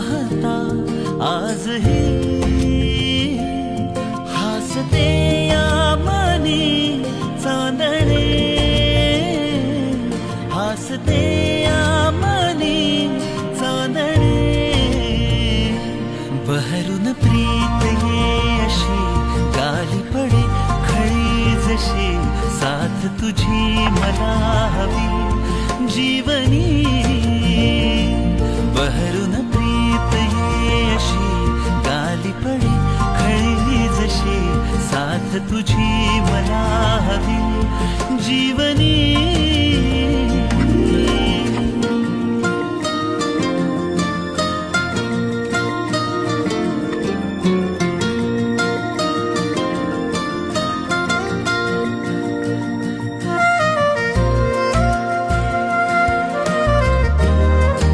पाहता आजही हासते या मनी चांदणे, हासते या मनी चांदणे. बहरून प्रीत ये अशी गाली पडे खळी जशी, साथ तुझी मला हवी जीवन